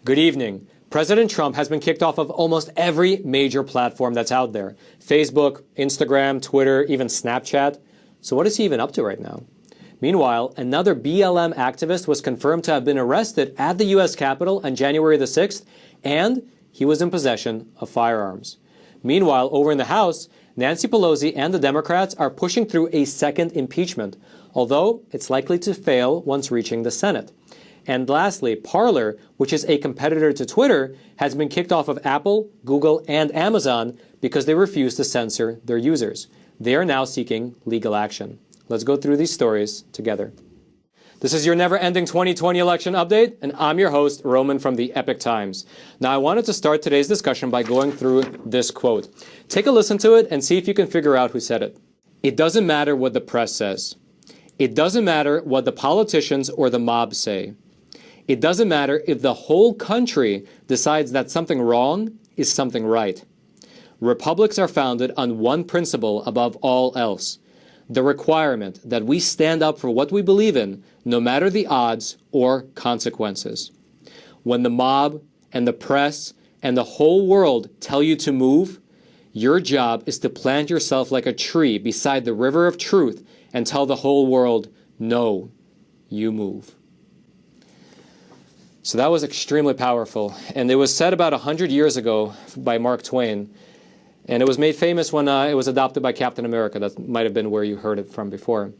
Good evening. President Trump has been kicked off of almost every major platform that's out there. Facebook, Instagram, Twitter, even Snapchat. So what is he even up to right now? Meanwhile, another BLM activist was confirmed to have been arrested at the U.S. Capitol on January the 6th, and he was in possession of firearms. Meanwhile, over in the House, Nancy Pelosi and the Democrats are pushing through a second impeachment, although it's likely to fail once reaching the Senate. And lastly, Parler, which is a competitor to Twitter, has been kicked off of Apple, Google, and Amazon because they refuse to censor their users. They are now seeking legal action. Let's go through these stories together. This is your never-ending 2020 election update, and I'm your host, Roman from the Epoch Times. Now, I wanted to start today's discussion by going through this quote. Take a listen to it and see if you can figure out who said it. It doesn't matter what the press says. It doesn't matter what the politicians or the mob say. It doesn't matter if the whole country decides that something wrong is something right. Republics are founded on one principle above all else: the requirement that we stand up for what we believe in, no matter the odds or consequences. When the mob and the press and the whole world tell you to move, your job is to plant yourself like a tree beside the river of truth and tell the whole world, no, you move. So that was extremely powerful, and it was said about 100 years ago by Mark Twain, and it was made famous when it was adopted by Captain America. That might have been where you heard it from before.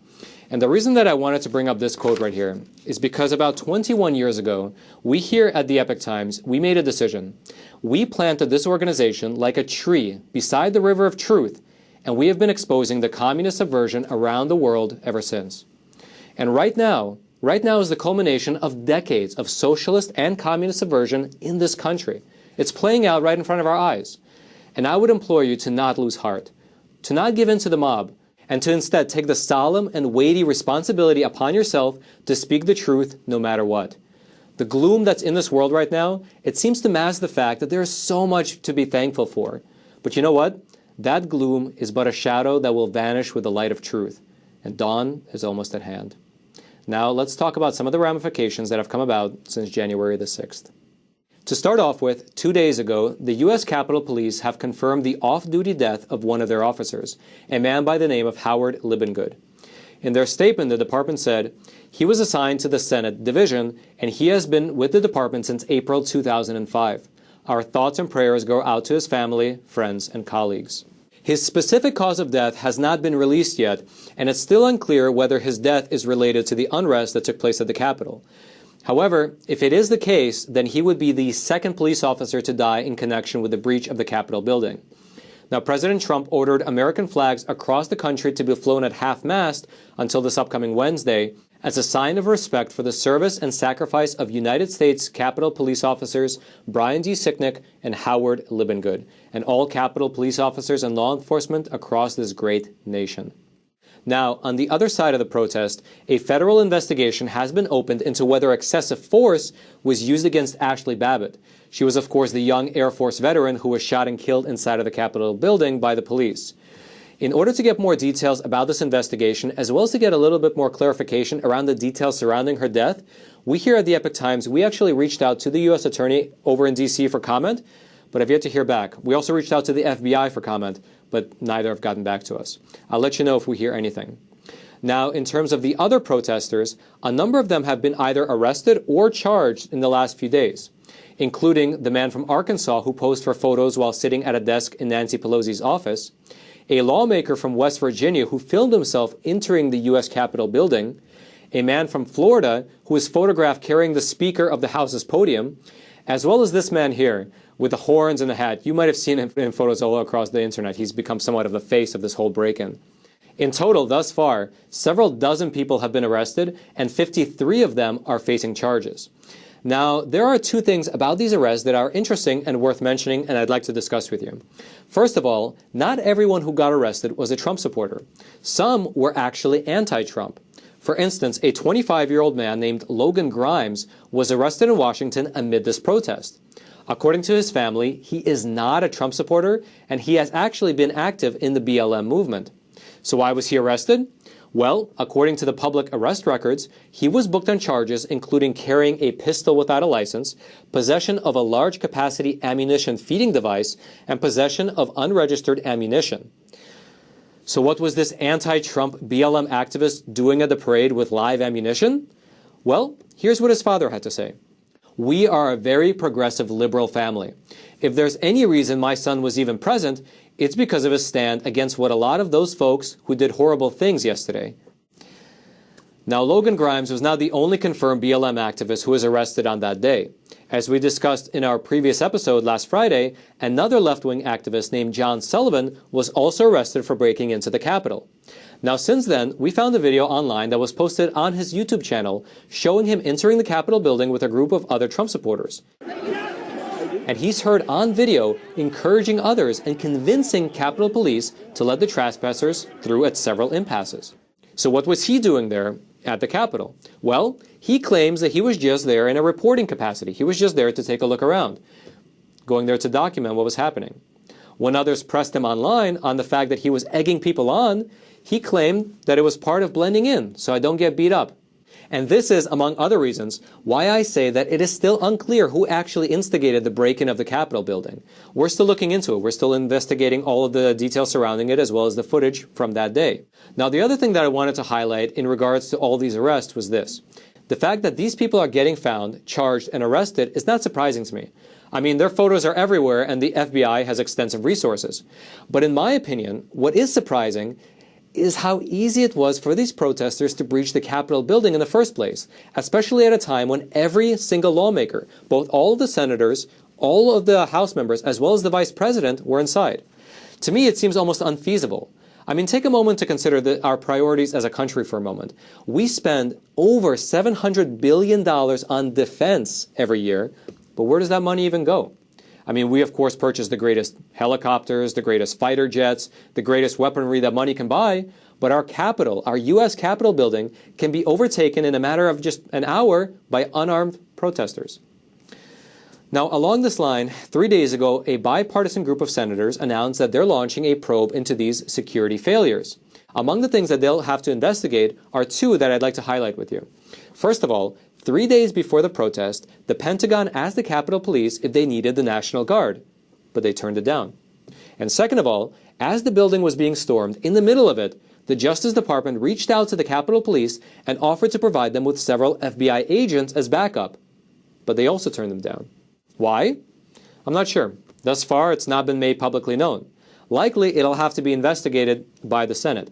And the reason that I wanted to bring up this quote right here is because about 21 years ago, we here at the Epoch Times, we made a decision. We planted this organization like a tree beside the river of truth, and we have been exposing the communist subversion around the world ever since. And right now is the culmination of decades of socialist and communist subversion in this country. It's playing out right in front of our eyes. And I would implore you to not lose heart, to not give in to the mob, and to instead take the solemn and weighty responsibility upon yourself to speak the truth no matter what. The gloom that's in this world right now, it seems to mask the fact that there is so much to be thankful for. But you know what? That gloom is but a shadow that will vanish with the light of truth, and dawn is almost at hand. Now, let's talk about some of the ramifications that have come about since January the 6th. To start off with, 2 days ago, the U.S. Capitol Police have confirmed the off-duty death of one of their officers, a man by the name of Howard Libengood. In their statement, the department said, he was assigned to the Senate Division, and he has been with the department since April 2005. Our thoughts and prayers go out to his family, friends, and colleagues. His specific cause of death has not been released yet, and it's still unclear whether his death is related to the unrest that took place at the Capitol. However, if it is the case, then he would be the second police officer to die in connection with the breach of the Capitol building. Now, President Trump ordered American flags across the country to be flown at half-mast until this upcoming Wednesday, as a sign of respect for the service and sacrifice of United States Capitol Police officers Brian D. Sicknick and Howard Libengood, and all Capitol Police officers and law enforcement across this great nation. Now, on the other side of the protest, a federal investigation has been opened into whether excessive force was used against Ashley Babbitt. She was, of course, the young Air Force veteran who was shot and killed inside of the Capitol building by the police. In order to get more details about this investigation, as well as to get a little bit more clarification around the details surrounding her death, we here at the Epoch Times, we actually reached out to the U.S. Attorney over in D.C. for comment, but I've yet to hear back. We also reached out to the FBI for comment, but neither have gotten back to us. I'll let you know if we hear anything. Now, in terms of the other protesters, a number of them have been either arrested or charged in the last few days, including the man from Arkansas who posed for photos while sitting at a desk in Nancy Pelosi's office, a lawmaker from West Virginia who filmed himself entering the U.S. Capitol building, a man from Florida who was photographed carrying the Speaker of the House's podium, as well as this man here with the horns and the hat. You might have seen him in photos all across the internet. He's become somewhat of the face of this whole break-in. In total, thus far, several dozen people have been arrested, and 53 of them are facing charges. Now, there are two things about these arrests that are interesting and worth mentioning, and I'd like to discuss with you. First of all, not everyone who got arrested was a Trump supporter. Some were actually anti-Trump. For instance, a 25-year-old man named Logan Grimes was arrested in Washington amid this protest. According to his family, he is not a Trump supporter, and he has actually been active in the BLM movement. So why was he arrested? Well, according to the public arrest records, he was booked on charges including carrying a pistol without a license, possession of a large capacity ammunition feeding device, and possession of unregistered ammunition. So what was this anti-Trump BLM activist doing at the parade with live ammunition? Well, here's what his father had to say. "We are a very progressive liberal family. If there's any reason my son was even present, it's because of his stand against what a lot of those folks who did horrible things yesterday." Now, Logan Grimes was not the only confirmed BLM activist who was arrested on that day. As we discussed in our previous episode last Friday, another left-wing activist named John Sullivan was also arrested for breaking into the Capitol. Now, since then, we found a video online that was posted on his YouTube channel showing him entering the Capitol building with a group of other Trump supporters. And he's heard on video encouraging others and convincing Capitol Police to let the trespassers through at several impasses. So what was he doing there at the Capitol? Well, he claims that he was just there in a reporting capacity. He was just there to take a look around, going there to document what was happening. When others pressed him online on the fact that he was egging people on, he claimed that it was part of blending in, so I don't get beat up. And this is, among other reasons, why I say that it is still unclear who actually instigated the break-in of the Capitol building. We're still looking into it. We're still investigating all of the details surrounding it, as well as the footage from that day. Now, the other thing that I wanted to highlight in regards to all these arrests was this. The fact that these people are getting found, charged, and arrested is not surprising to me. I mean, their photos are everywhere, and the FBI has extensive resources. But in my opinion, what is surprising is how easy it was for these protesters to breach the Capitol building in the first place, especially at a time when every single lawmaker, both all of the senators, all of the House members, as well as the vice president, were inside. To me, it seems almost unfeasible. I mean, take a moment to consider our priorities as a country for a moment. We spend over $700 billion on defense every year, but where does that money even go? I mean, we of course purchase the greatest helicopters, the greatest fighter jets, the greatest weaponry that money can buy, but our Capitol, our U.S. Capitol building, can be overtaken in a matter of just an hour by unarmed protesters. Now, along this line, 3 days ago, a bipartisan group of senators announced that they're launching a probe into these security failures. Among the things that they'll have to investigate are two that I'd like to highlight with you. First of all, 3 days before the protest, the Pentagon asked the Capitol Police if they needed the National Guard, but they turned it down. And second of all, as the building was being stormed, in the middle of it, the Justice Department reached out to the Capitol Police and offered to provide them with several FBI agents as backup, but they also turned them down. Why? I'm not sure. Thus far, it's not been made publicly known. Likely, it'll have to be investigated by the Senate.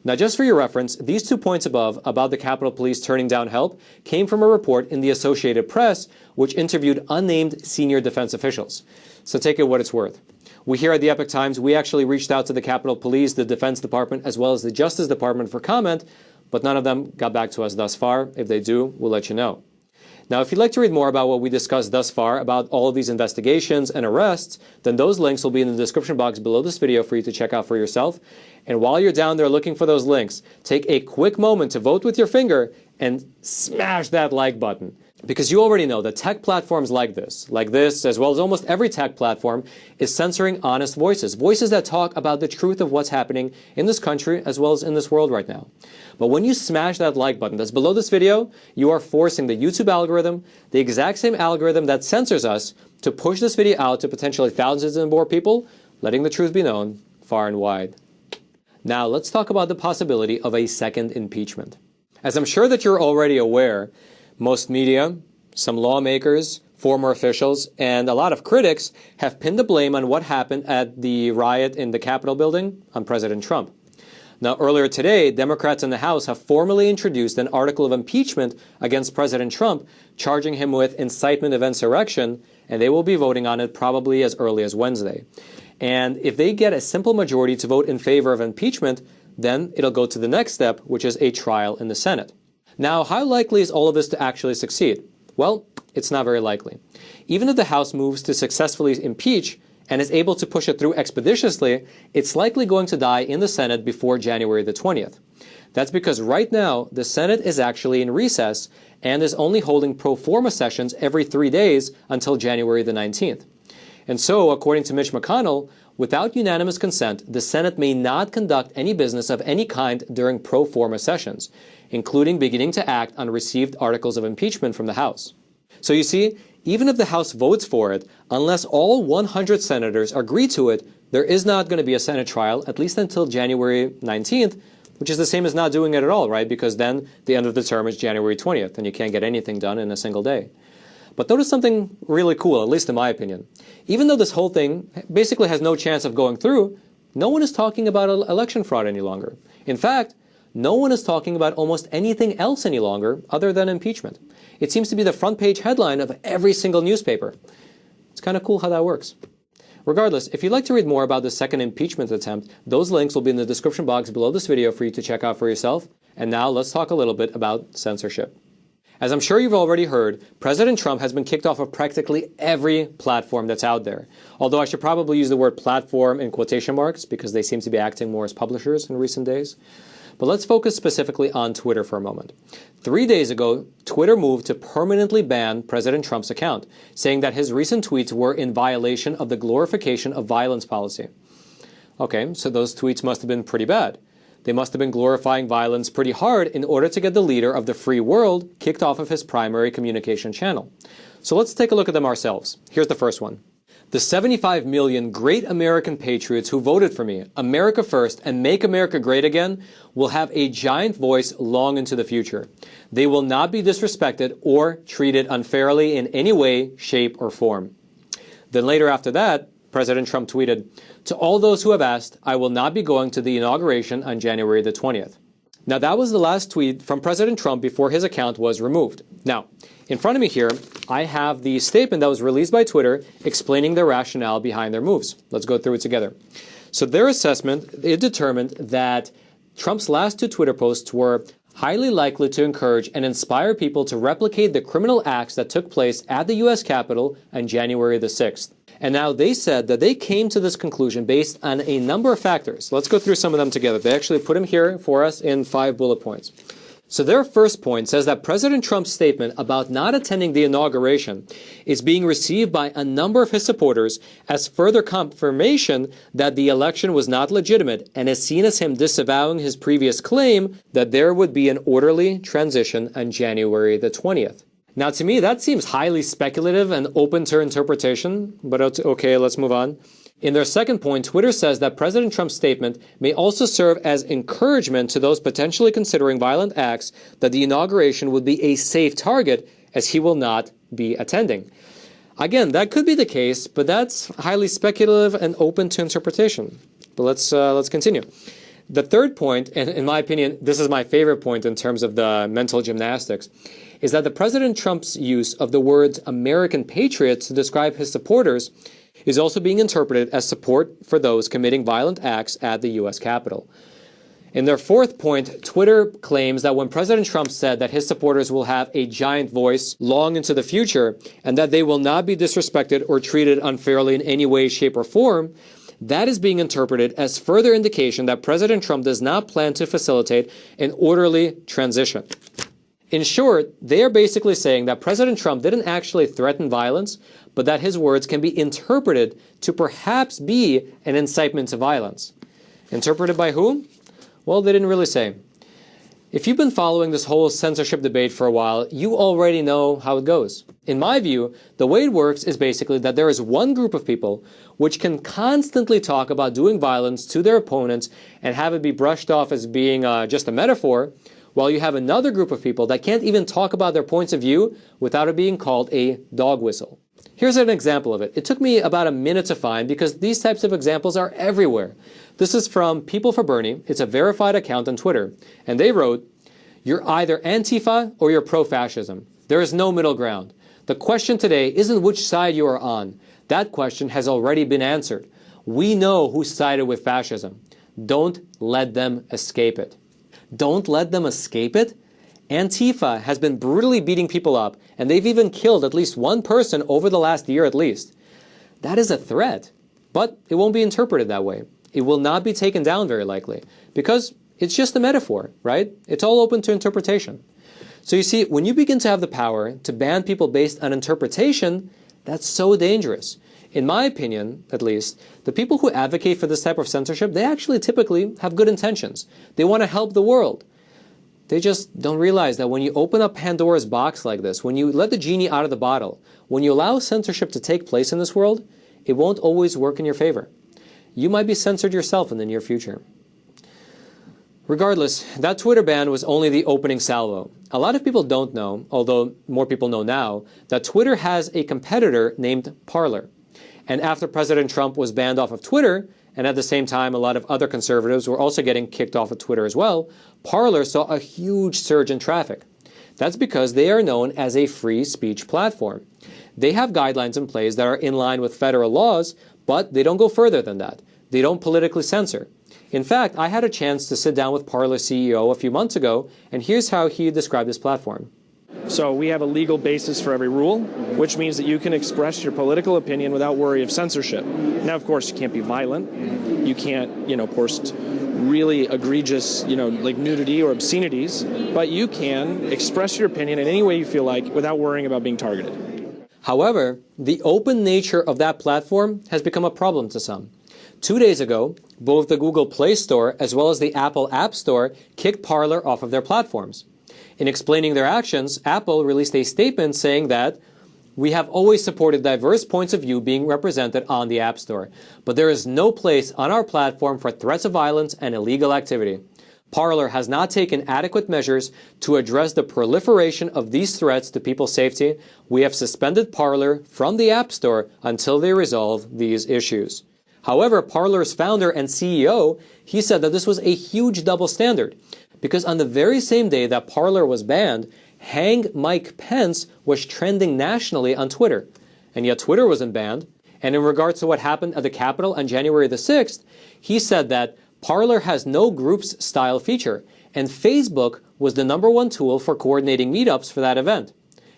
Now, just for your reference, these 2 points above about the Capitol Police turning down help came from a report in the Associated Press, which interviewed unnamed senior defense officials. So take it what it's worth. We here at the Epoch Times, we actually reached out to the Capitol Police, the Defense Department, as well as the Justice Department for comment, but none of them got back to us thus far. If they do, we'll let you know. Now, if you'd like to read more about what we discussed thus far about all of these investigations and arrests, then those links will be in the description box below this video for you to check out for yourself. And while you're down there looking for those links, take a quick moment to vote with your finger and smash that like button. Because you already know that tech platforms like this, as well as almost every tech platform, is censoring honest voices, voices that talk about the truth of what's happening in this country as well as in this world right now. But when you smash that like button that's below this video, you are forcing the YouTube algorithm, the exact same algorithm that censors us, to push this video out to potentially thousands and more people, letting the truth be known far and wide. Now, let's talk about the possibility of a second impeachment. As I'm sure that you're already aware, most media, some lawmakers, former officials, and a lot of critics have pinned the blame on what happened at the riot in the Capitol building on President Trump. Now, earlier today, Democrats in the House have formally introduced an article of impeachment against President Trump, charging him with incitement of insurrection, and they will be voting on it probably as early as Wednesday. And if they get a simple majority to vote in favor of impeachment, then it'll go to the next step, which is a trial in the Senate. Now, how likely is all of this to actually succeed? Well, it's not very likely. Even if the House moves to successfully impeach and is able to push it through expeditiously, it's likely going to die in the Senate before January the 20th. That's because right now, the Senate is actually in recess and is only holding pro forma sessions every 3 days until January the 19th. And so, according to Mitch McConnell, without unanimous consent, the Senate may not conduct any business of any kind during pro forma sessions, including beginning to act on received articles of impeachment from the House. So you see, even if the House votes for it, unless all 100 senators agree to it, there is not going to be a Senate trial, at least until January 19th, which is the same as not doing it at all, right? Because then the end of the term is January 20th, and you can't get anything done in a single day. But notice something really cool, at least in my opinion. Even though this whole thing basically has no chance of going through, no one is talking about election fraud any longer. In fact, no one is talking about almost anything else any longer other than impeachment. It seems to be the front page headline of every single newspaper. It's kind of cool how that works. Regardless, if you'd like to read more about the second impeachment attempt, those links will be in the description box below this video for you to check out for yourself. And now let's talk a little bit about censorship. As I'm sure you've already heard, President Trump has been kicked off of practically every platform that's out there. Although I should probably use the word platform in quotation marks because they seem to be acting more as publishers in recent days. But let's focus specifically on Twitter for a moment. 3 days ago, Twitter moved to permanently ban President Trump's account, saying that his recent tweets were in violation of the glorification of violence policy. Okay, so those tweets must have been pretty bad. They must have been glorifying violence pretty hard in order to get the leader of the free world kicked off of his primary communication channel. So let's take a look at them ourselves. Here's the first one. The 75 million great American patriots who voted for me, America first, and make America great again, will have a giant voice long into the future. They will not be disrespected or treated unfairly in any way, shape, or form. Then later after that, President Trump tweeted, "To all those who have asked, I will not be going to the inauguration on January the 20th. Now that was the last tweet from President Trump before his account was removed. Now, in front of me here, I have the statement that was released by Twitter explaining the rationale behind their moves. Let's go through it together. So their assessment, it determined that Trump's last two Twitter posts were highly likely to encourage and inspire people to replicate the criminal acts that took place at the U.S. Capitol on January the 6th. And now they said that they came to this conclusion based on a number of factors. Let's go through some of them together. They actually put them here for us in 5 bullet points. So their first point says that President Trump's statement about not attending the inauguration is being received by a number of his supporters as further confirmation that the election was not legitimate and is seen as him disavowing his previous claim that there would be an orderly transition on January the 20th. Now, to me, that seems highly speculative and open to interpretation, but okay, let's move on. In their second point, Twitter says that President Trump's statement may also serve as encouragement to those potentially considering violent acts that the inauguration would be a safe target as he will not be attending. Again, that could be the case, but that's highly speculative and open to interpretation. But let's continue. The third point, and in my opinion, this is my favorite point in terms of the mental gymnastics, is that the President Trump's use of the words American patriots to describe his supporters is also being interpreted as support for those committing violent acts at the U.S. Capitol. In their fourth point, Twitter claims that when President Trump said that his supporters will have a giant voice long into the future and that they will not be disrespected or treated unfairly in any way, shape, or form, that is being interpreted as further indication that President Trump does not plan to facilitate an orderly transition. In short, they are basically saying that President Trump didn't actually threaten violence, but that his words can be interpreted to perhaps be an incitement to violence. Interpreted by whom? Well, they didn't really say. If you've been following this whole censorship debate for a while, you already know how it goes. In my view, the way it works is basically that there is one group of people which can constantly talk about doing violence to their opponents and have it be brushed off as being just a metaphor, while you have another group of people that can't even talk about their points of view without it being called a dog whistle. Here's an example of it. It took me about a minute to find because these types of examples are everywhere. This is from People for Bernie. It's a verified account on Twitter. And they wrote, "You're either Antifa or you're pro-fascism. There is no middle ground. The question today isn't which side you are on. That question has already been answered. We know who sided with fascism. Don't let them escape it." Don't let them escape it? Antifa has been brutally beating people up, and they've even killed at least one person over the last year at least. That is a threat, but it won't be interpreted that way. It will not be taken down very likely, because it's just a metaphor, right? It's all open to interpretation. So you see, when you begin to have the power to ban people based on interpretation, that's so dangerous. In my opinion, at least, the people who advocate for this type of censorship, they actually typically have good intentions. They want to help the world. They just don't realize that when you open up Pandora's box like this, when you let the genie out of the bottle, when you allow censorship to take place in this world, it won't always work in your favor. You might be censored yourself in the near future. Regardless, that Twitter ban was only the opening salvo. A lot of people don't know, although more people know now, that Twitter has a competitor named Parler. And after President Trump was banned off of Twitter, and at the same time a lot of other conservatives were also getting kicked off of Twitter as well, Parler saw a huge surge in traffic. That's because they are known as a free speech platform. They have guidelines in place that are in line with federal laws, but they don't go further than that. They don't politically censor. In fact, I had a chance to sit down with Parler's CEO a few months ago, and here's how he described this platform. So we have a legal basis for every rule, which means that you can express your political opinion without worry of censorship. Now, of course, you can't be violent. You can't, post really egregious, like nudity or obscenities, but you can express your opinion in any way you feel like without worrying about being targeted. However, the open nature of that platform has become a problem to some. 2 days ago, both the Google Play Store as well as the Apple App Store kicked Parler off of their platforms. In explaining their actions, Apple released a statement saying that we have always supported diverse points of view being represented on the App Store, but there is no place on our platform for threats of violence and illegal activity. Parler has not taken adequate measures to address the proliferation of these threats to people's safety. We have suspended Parler from the App Store until they resolve these issues. However, Parler's founder and CEO, he said that this was a huge double standard, because on the very same day that Parler was banned, Hang Mike Pence was trending nationally on Twitter, and yet Twitter wasn't banned. And in regards to what happened at the Capitol on January the 6th, he said that Parler has no groups style feature, and Facebook was the #1 tool for coordinating meetups for that event,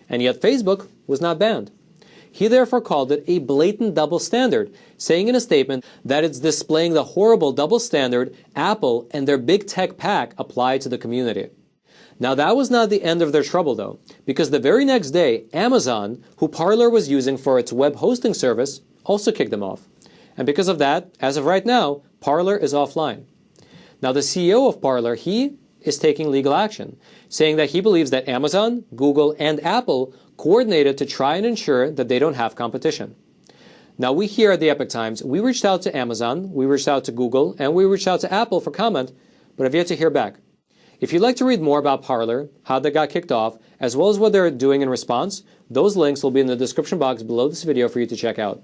and yet Facebook was not banned. He therefore called it a blatant double standard, saying in a statement that it's displaying the horrible double standard Apple and their big tech pack apply to the community. Now that was not the end of their trouble though, because the very next day, Amazon, who Parler was using for its web hosting service, also kicked them off. And because of that, as of right now, Parler is offline. Now the CEO of Parler, he is taking legal action, saying that he believes that Amazon, Google, and Apple coordinated to try and ensure that they don't have competition. Now we here at the Epoch Times, we reached out to Amazon, we reached out to Google, and we reached out to Apple for comment, but have yet to hear back. If you'd like to read more about Parler, how they got kicked off, as well as what they're doing in response, those links will be in the description box below this video for you to check out.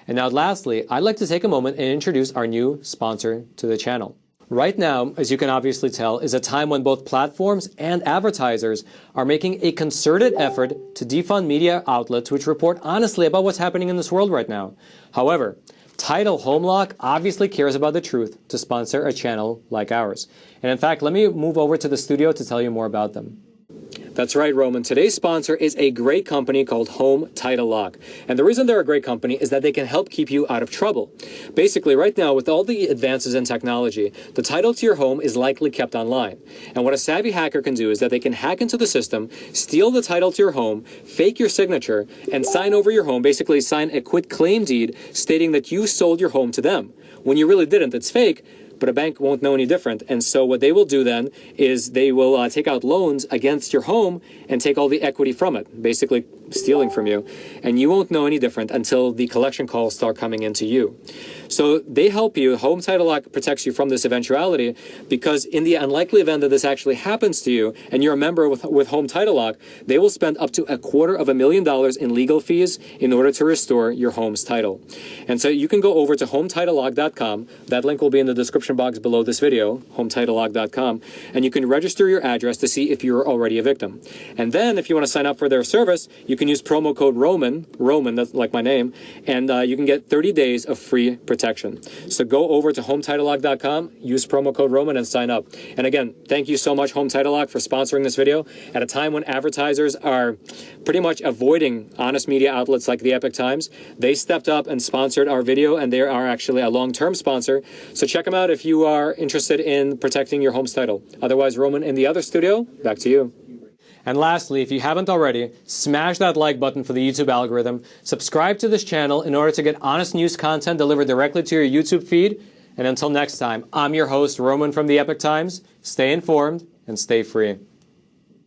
And now lastly, I'd like to take a moment and introduce our new sponsor to the channel. Right now, as you can obviously tell, is a time when both platforms and advertisers are making a concerted effort to defund media outlets which report honestly about what's happening in this world right now. However, Tidal HomeLock obviously cares about the truth to sponsor a channel like ours. And in fact, let me move over to the studio to tell you more about them. That's right, Roman. Today's sponsor is a great company called Home Title Lock. And the reason they're a great company is that they can help keep you out of trouble. Basically, right now, with all the advances in technology, the title to your home is likely kept online. And what a savvy hacker can do is that they can hack into the system, steal the title to your home, fake your signature, and sign over your home, basically sign a quitclaim deed stating that you sold your home to them. When you really didn't, it's fake. But a bank won't know any different. And so what they will do then is they will take out loans against your home and take all the equity from it, basically stealing from you. And you won't know any different until the collection calls start coming into you. So they help you. Home Title Lock protects you from this eventuality, because in the unlikely event that this actually happens to you and you're a member with Home Title Lock, they will spend up to $250,000 in legal fees in order to restore your home's title. And so you can go over to HometitleLock.com. That link will be in the description box below this video, HometitleLock.com, and you can register your address to see if you're already a victim. And then if you want to sign up for their service, you can use promo code Roman, that's like my name, and you can get 30 days of free protection. So go over to HometitleLock.com, use promo code Roman, and sign up. And again, thank you so much, Home Title Lock, for sponsoring this video at a time when advertisers are pretty much avoiding honest media outlets like the Epoch Times. They stepped up and sponsored our video, and they are actually a long-term sponsor. So check them out if you are interested in protecting your home's title. Otherwise, Roman in the other studio, back to you. And lastly, if you haven't already, smash that like button for the YouTube algorithm. Subscribe to this channel in order to get honest news content delivered directly to your YouTube feed. And until next time, I'm your host, Roman from the Epoch Times. Stay informed and stay free.